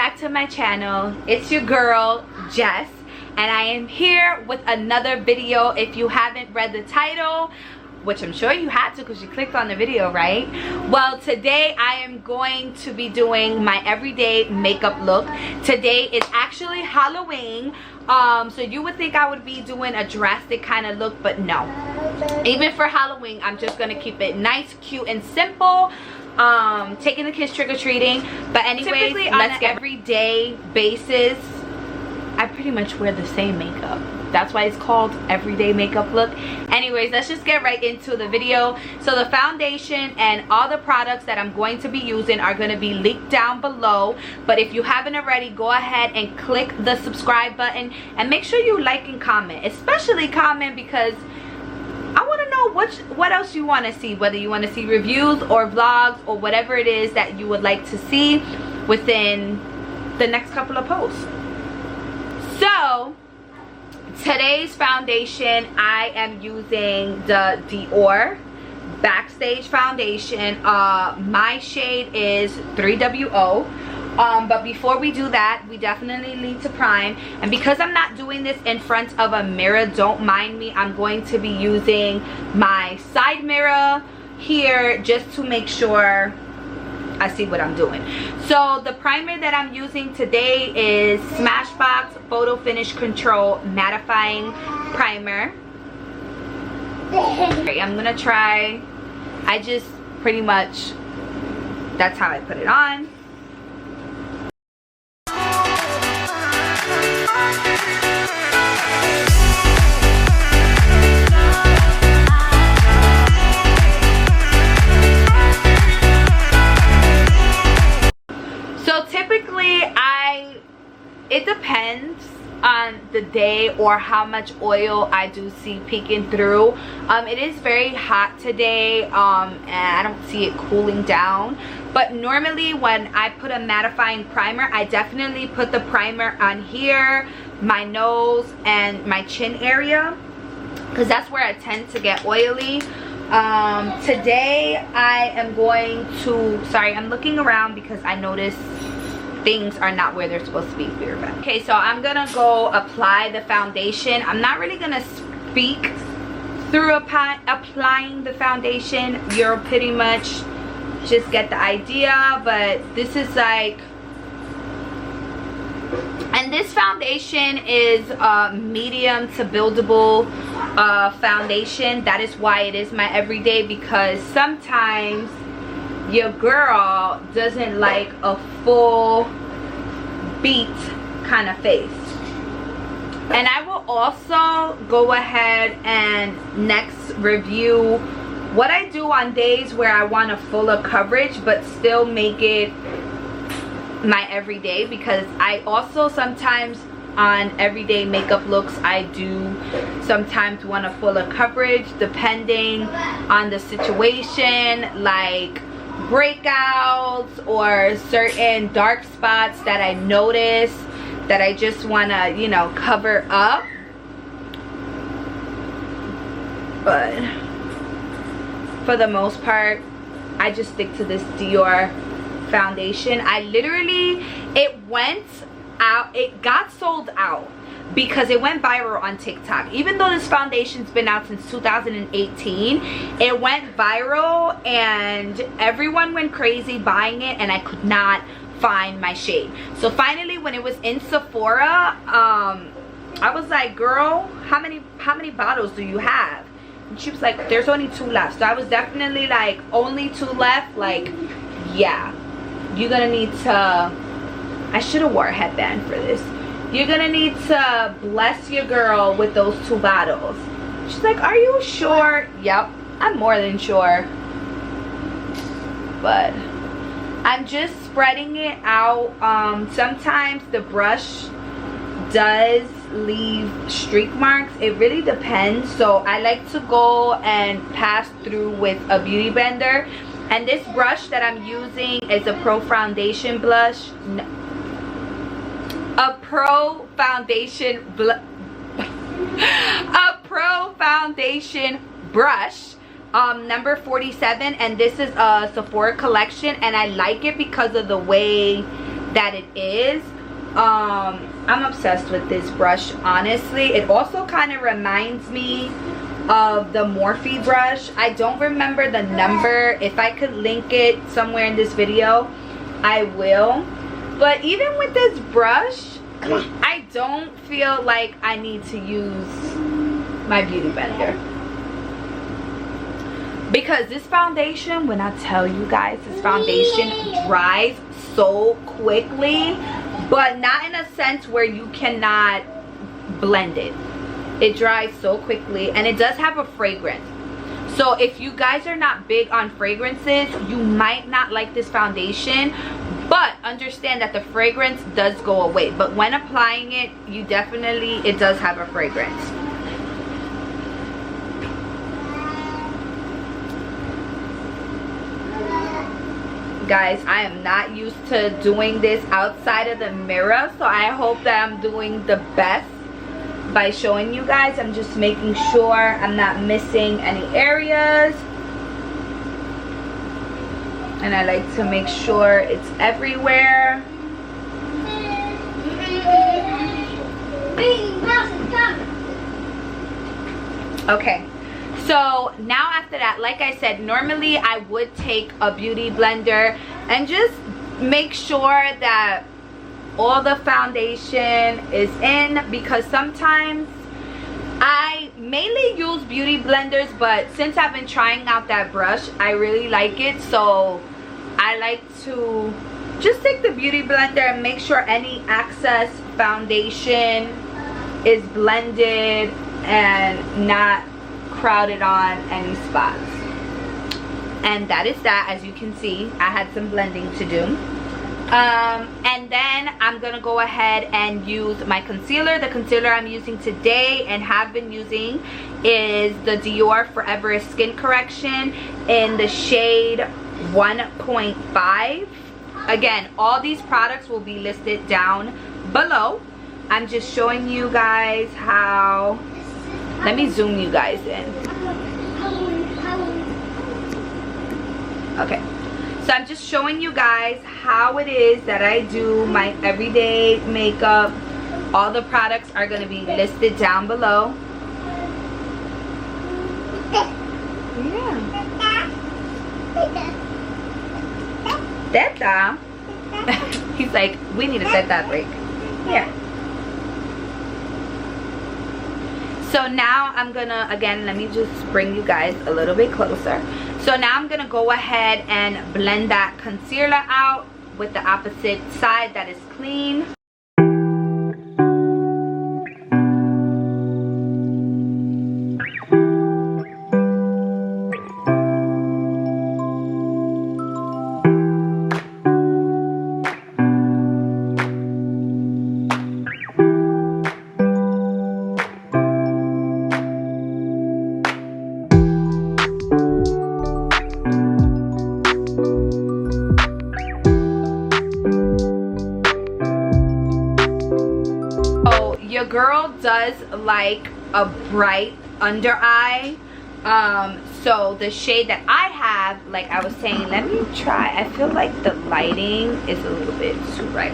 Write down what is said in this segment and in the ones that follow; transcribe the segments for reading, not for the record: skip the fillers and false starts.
back to my channel. It's your girl Jess, and I am here with another video. If you haven't read the title, which I'm sure you had to because you clicked on the video, right? Well, today I am going to be doing my everyday makeup look. Today is actually Halloween, so you would think I would be doing a drastic kind of look, but no. Even for Halloween, I'm just gonna keep it nice, cute, and simple. Taking the kids trick-or-treating. But anyways, let's get everyday basis. I pretty much wear the same makeup. That's why it's called everyday makeup look. Anyways, let's just get right into the video. So the foundation and all the products that I'm going to be using are going to be linked down below. But if you haven't already, go ahead and click the subscribe button and make sure you like and comment. Especially comment, because I want to know what else you want to see, whether you want to see reviews or vlogs or whatever it is that you would like to see within the next couple of posts. So today's foundation, I am using the Dior Backstage foundation. My shade is 3WO. But before we do that, we definitely need to prime. And because I'm not doing this in front of a mirror, don't mind me, I'm going to be using my side mirror here just to make sure I see what I'm doing. So the primer that I'm using today is Smashbox Photo Finish Control Mattifying Primer. Okay, I'm gonna try, I just pretty much, that's how I put it on. It depends on the day or how much oil I do see peeking through. It is very hot today, and I don't see it cooling down. But normally when I put a mattifying primer, I definitely put the primer on here, my nose, and my chin area, because that's where I tend to get oily. Today I am going to, sorry, I'm looking around because I noticed things are not where they're supposed to be. Okay, so I'm gonna go apply the foundation. I'm not really gonna speak through applying the foundation. You'll pretty much just get the idea, but this is like, and this foundation is medium to buildable foundation. That is why it is my everyday, because sometimes your girl doesn't like a full beat kind of face. And I will also go ahead and next review what I do on days where I want a fuller coverage but still make it my everyday, because I also sometimes on everyday makeup looks I do sometimes want a fuller coverage depending on the situation, like breakouts or certain dark spots that I notice that I just want to, you know, cover up. But for the most part, I just stick to this Dior foundation. I literally, it went out, it got sold out because it went viral on TikTok. Even though this foundation's been out since 2018, it went viral and everyone went crazy buying it, and I could not find my shade. So finally, when it was in Sephora, I was like, girl, how many bottles do you have? And she was like, there's only 2 left. So I was definitely like, only 2 left? Like, yeah, you're gonna need to, I should have wore a headband for this. You're gonna need to bless your girl with those 2 bottles. She's like, are you sure? Yep, I'm more than sure. But I'm just spreading it out. Sometimes the brush does leave streak marks. It really depends. So I like to go and pass through with a beauty blender. And this brush that I'm using is a Pro Foundation blush. A Pro Foundation brush, number 47, and this is a Sephora collection, and I like it because of the way that it is. I'm obsessed with this brush, honestly. It also kind of reminds me of the Morphe brush. I don't remember the number. If I could link it somewhere in this video, I will. But even with this brush, I don't feel like I need to use my beauty blender, because this foundation, when I tell you guys, this foundation dries so quickly, but not in a sense where you cannot blend it. It dries so quickly, and it does have a fragrance. So if you guys are not big on fragrances, you might not like this foundation, but understand that the fragrance does go away. But when applying it, it does have a fragrance. Guys, I am not used to doing this outside of the mirror, so I hope that I'm doing the best by showing you guys. I'm just making sure I'm not missing any areas, and I like to make sure it's everywhere. Okay, so now after that, like I said, normally I would take a beauty blender and just make sure that all the foundation is in, because sometimes I mainly use beauty blenders, but since I've been trying out that brush, I really like it. So I like to just take the beauty blender and make sure any excess foundation is blended and not crowded on any spots. And that is that. As you can see, I had some blending to do. And then I'm gonna go ahead and use my concealer. The concealer I'm using today and have been using is the Dior Forever Skin Correction in the shade 1.5. Again, all these products will be listed down below. I'm just showing you guys how. Let me zoom you guys in. Okay, so I'm just showing you guys how it is that I do my everyday makeup. All the products are going to be listed down below. Yeah. Teta. He's like, we need a teta break. Here. So now I'm gonna, again, let me just bring you guys a little bit closer. So now I'm gonna go ahead and blend that concealer out with the opposite side that is clean. Your girl does like a bright under eye, so the shade that I have, like I was saying, let me try. I feel like the lighting is a little bit too bright.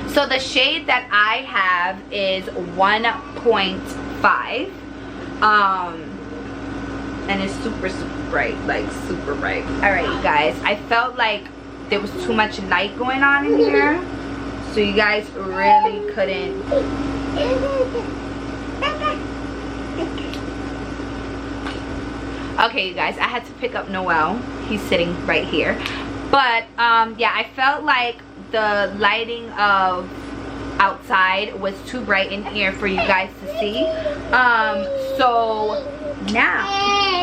So the shade that I have is 1.5, and it's super bright, like super bright. All right, you guys, I felt like there was too much light going on in here, so you guys really couldn't. Okay, you guys, I had to pick up Noel. He's sitting right here. But yeah, I felt like the lighting of outside was too bright in here for you guys to see. So now,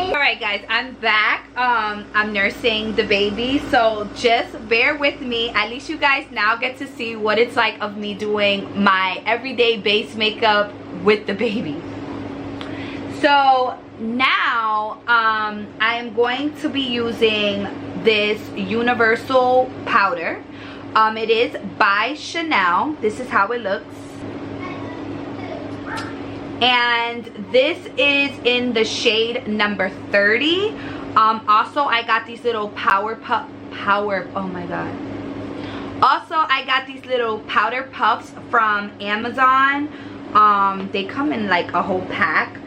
all right guys, I'm back. I'm nursing the baby, so just bear with me. At least you guys now get to see what it's like of me doing my everyday base makeup with the baby. So now I am going to be using this universal powder. It is by Chanel. This is how it looks. And this is in the shade number 30. Also, I got these little oh my god. Also, I got these little powder puffs from Amazon. They come in like a whole pack.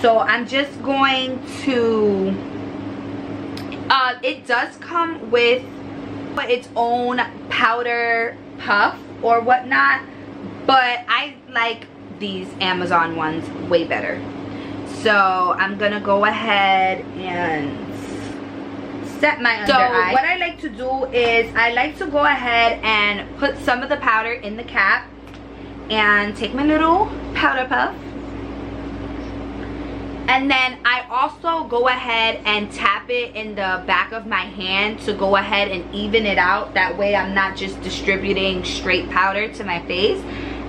So I'm just going to, it does come with its own powder puff or whatnot, but I like these Amazon ones way better. So I'm gonna go ahead and set my under eye. So what I like to do is I like to go ahead and put some of the powder in the cap and take my little powder puff, and then I also go ahead and tap it in the back of my hand to go ahead and even it out. That way I'm not just distributing straight powder to my face.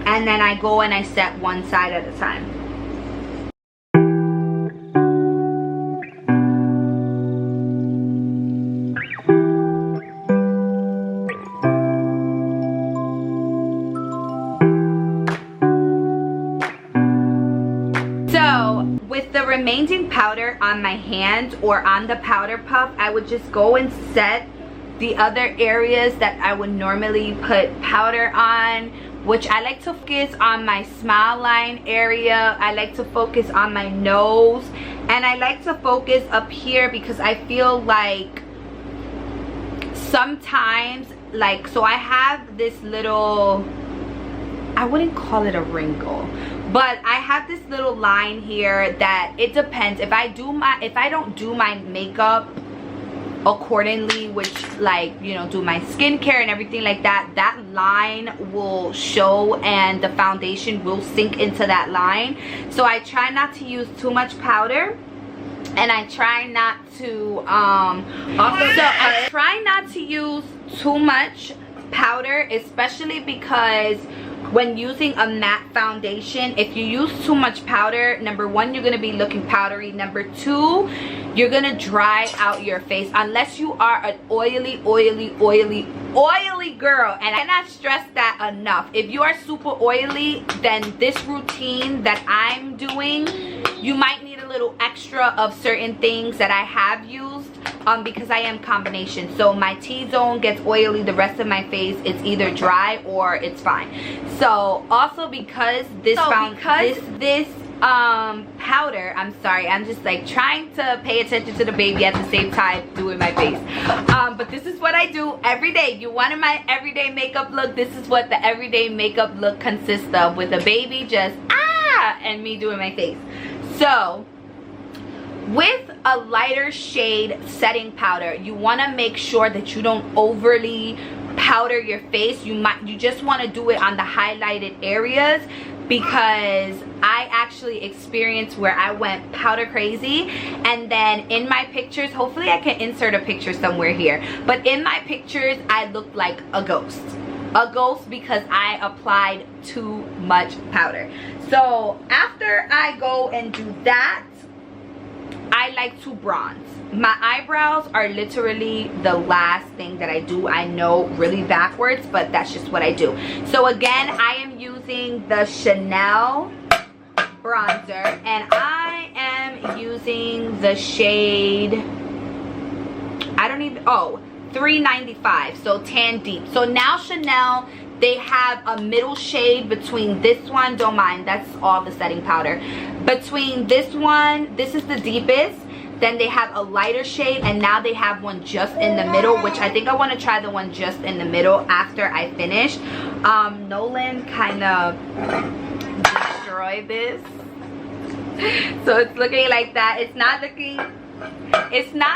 And then I go and I set one side at a time. With the remaining powder on my hand or on the powder puff, I would just go and set the other areas that I would normally put powder on, which I like to focus on my smile line area. I like to focus on my nose, and I like to focus up here because I feel like sometimes, like, so I have this little, I wouldn't call it a wrinkle, but I have this little line here that it depends if I don't do my makeup accordingly, which, like, you know, do my skincare and everything like that, that line will show and the foundation will sink into that line. So I try not to use too much powder, and I try not to I try not to use too much powder, especially because when using a matte foundation, if you use too much powder, number one, you're going to be looking powdery. Number two, you're going to dry out your face unless you are an oily girl. And I cannot stress that enough. If you are super oily, then this routine that I'm doing, you might need a little extra of certain things that I have used, because I am combination. So my T-zone gets oily, the rest of my face it's either dry or it's fine. So also because this powder, I'm sorry, I'm just like trying to pay attention to the baby at the same time doing my face, but this is what I do every day. You wanted my everyday makeup look, this is what the everyday makeup look consists of, with a baby just and me doing my face. So with a lighter shade setting powder, you want to make sure that you don't overly powder your face. You just want to do it on the highlighted areas, because I actually experienced where I went powder crazy, and then in my pictures, hopefully I can insert a picture somewhere here, but in my pictures I looked like a ghost because I applied too much powder. So after I go and do that, I like to bronze. My eyebrows are literally the last thing that I do. I know, really backwards, but that's just what I do. So again, I am using the Chanel bronzer, and I am using the shade, I don't even, 395, so tan deep. So now Chanel, they have a middle shade between this one, don't mind, that's all the setting powder. Between this one, this is the deepest, then they have a lighter shade, and now they have one just in the middle, which I think I want to try the one just in the middle after I finish. Nolan kind of destroyed this, so it's looking like that. It's not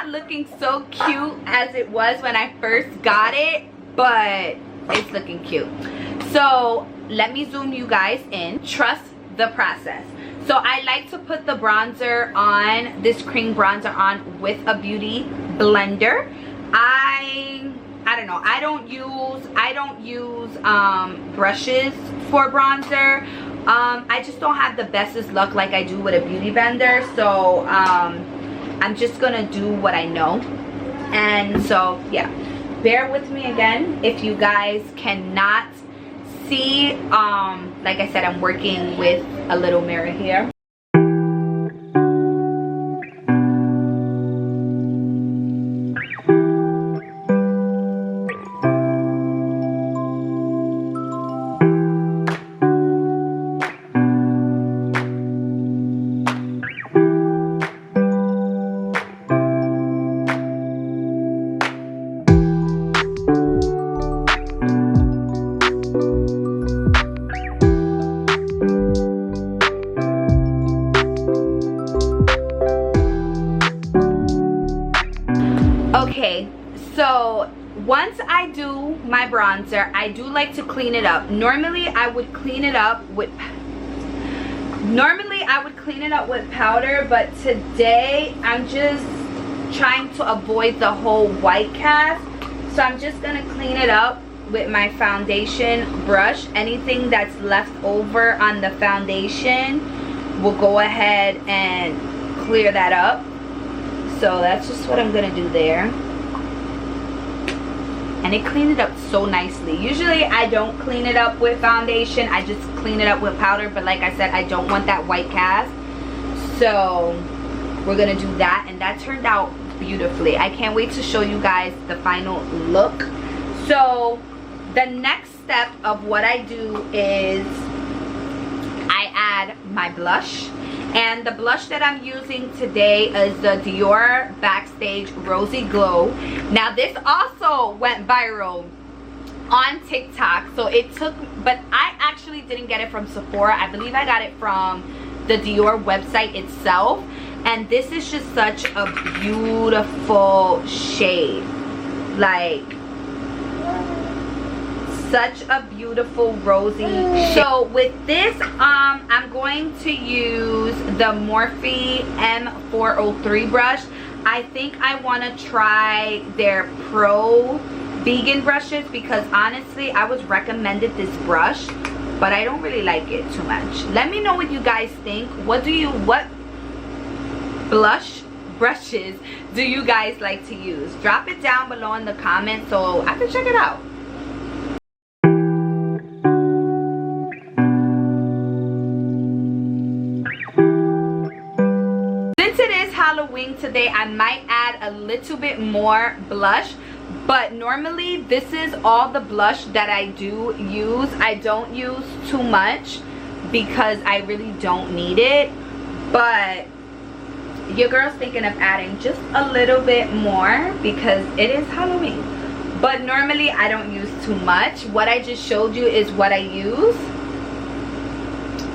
looking so cute as it was when I first got it, but it's looking cute. So let me zoom you guys in. Trust the process. So I like to put the bronzer on, this cream bronzer on, with a beauty blender. I don't know, I don't use brushes for bronzer. I just don't have the bestest luck like I do with a beauty blender. So I'm just gonna do what I know. And so yeah, bear with me again if you guys cannot see. Like I said, I'm working with a little mirror here. my bronzer, I do like to clean it up. Normally I would clean it up with powder, but today I'm just trying to avoid the whole white cast. So I'm just gonna clean it up with my foundation brush. Anything that's left over on the foundation, we'll go ahead and clear that up. So that's just what I'm gonna do there. And it cleaned it up so nicely. Usually I don't clean it up with foundation, I just clean it up with powder, but like I said, I don't want that white cast. So we're gonna do that, and that turned out beautifully. I can't wait to show you guys the final look. So the next step of what I do is I add my blush. And the blush that I'm using today is the Dior Backstage Rosy Glow. Now this also went viral on TikTok. So it took, but I actually didn't get it from Sephora. I believe I got it from the Dior website itself. And this is just such a beautiful shade. Like, such a beautiful rosy shade. So with this, I'm going to use the Morphe M403 brush. I think I want to try their Pro vegan brushes, because honestly I was recommended this brush, but I don't really like it too much. Let me know what you guys think. What blush brushes do you guys like to use? Drop it down below in the comments so I can check it out. Halloween today, I might add a little bit more blush, but normally this is all the blush that I do use. I don't use too much because I really don't need it, but your girl's thinking of adding just a little bit more because it is Halloween. But normally I don't use too much. What I just showed you is what I use.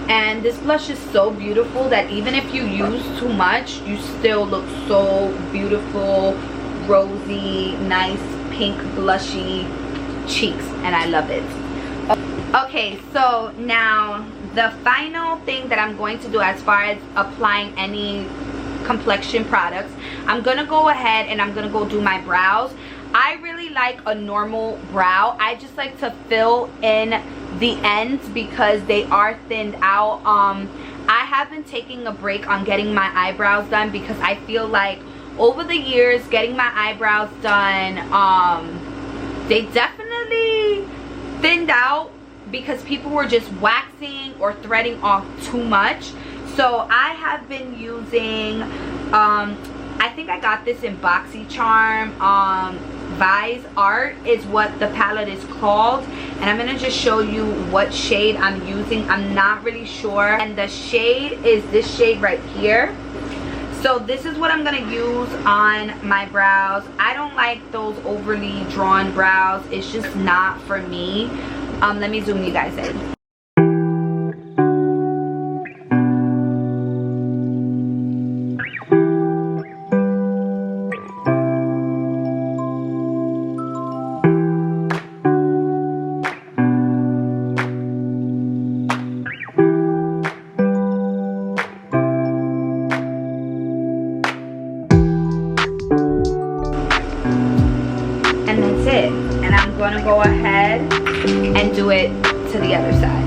And this blush is so beautiful that even if you use too much, you still look so beautiful, rosy, nice, pink, blushy cheeks, and I love it. Okay, so now the final thing that I'm going to do as far as applying any complexion products, I'm gonna go ahead and I'm gonna go do my brows. I really like a normal brow. I just like to fill in the ends because they are thinned out. I have been taking a break on getting my eyebrows done because I feel like over the years getting my eyebrows done, they definitely thinned out because people were just waxing or threading off too much. So I have been using, I think I got this in BoxyCharm. Vise Art is what the palette is called, and I'm gonna just show you what shade I'm using. I'm not really sure, and the shade is this shade right here. So this is what I'm gonna use on my brows. I don't like those overly drawn brows. It's just not for me. Let me zoom you guys in. And I'm going to go ahead and do it to the other side.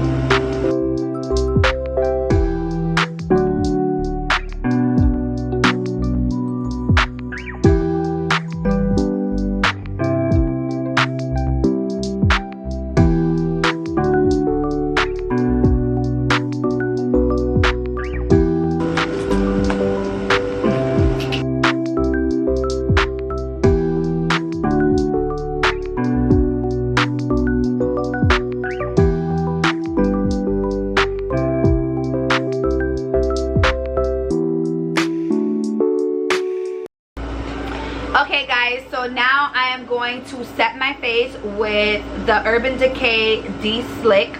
Okay guys, so now I am going to set my face with the Urban Decay De-Slick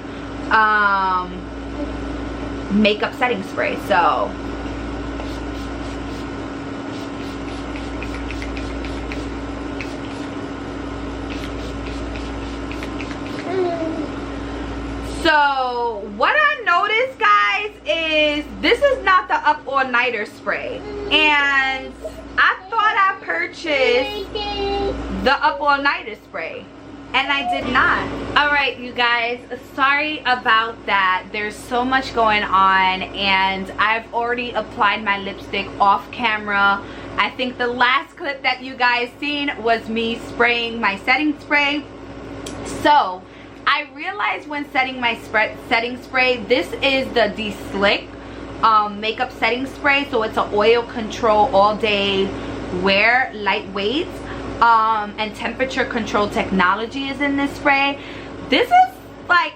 makeup setting spray. So So what I noticed, guys, is this is not the Up All Nighter spray, and I thought I purchased the Up All Nighter spray, and I did not. All right, you guys, sorry about that. There's so much going on, and I've already applied my lipstick off camera. I think the last clip that you guys seen was me spraying my setting spray. So I realized when setting my setting spray, this is the De-Slick makeup setting spray. So it's an oil control all day wear, lightweight, and temperature control technology is in this spray. This is like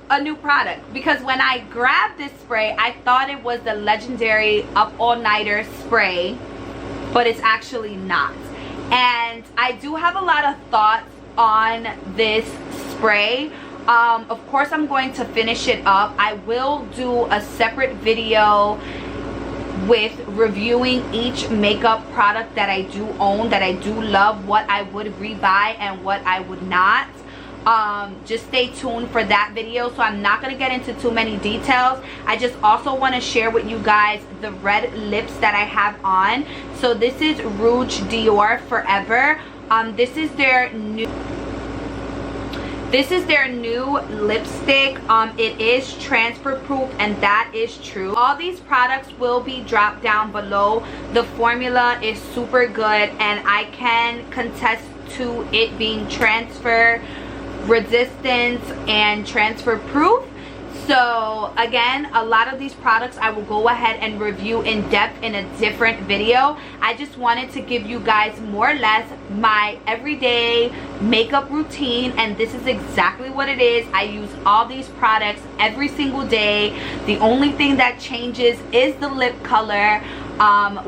a new product, because when I grabbed this spray, I thought it was the legendary Up All Nighter spray, but it's actually not. And I do have a lot of thoughts on this spray. Of course, I'm going to finish it up. I will do a separate video with reviewing each makeup product that I do own, that I do love, what I would rebuy and what I would not. Just stay tuned for that video. So I'm not going to get into too many details. I just also want to share with you guys the red lips that I have on. So this is Rouge Dior Forever. This is their new lipstick. It is transfer proof, and that is true. All these products will be dropped down below. The formula is super good, and I can contest to it being transfer resistant and transfer proof. So again, a lot of these products I will go ahead and review in depth in a different video. I just wanted to give you guys more or less my everyday makeup routine, and this is exactly what it is. I use all these products every single day. The only thing that changes is the lip color,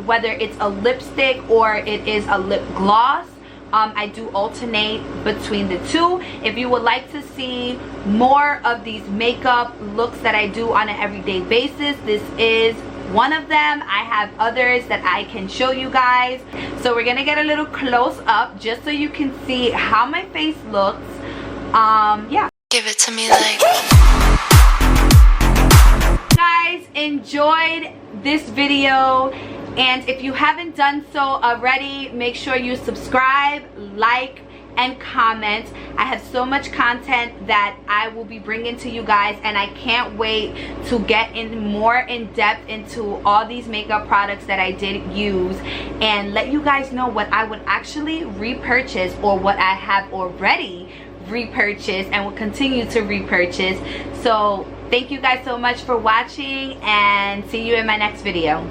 whether it's a lipstick or it is a lip gloss. I do alternate between the two. If you would like to see more of these makeup looks that I do on an everyday basis, this is one of them. I have others that I can show you guys. So we're gonna get a little close up just so you can see how my face looks. Yeah. Give it to me like. Guys, enjoyed this video. And if you haven't done so already, make sure you subscribe, like, and comment. I have so much content that I will be bringing to you guys, and I can't wait to get more in depth into all these makeup products that I did use, and let you guys know what I would actually repurchase, or what I have already repurchased and will continue to repurchase. So thank you guys so much for watching, and see you in my next video.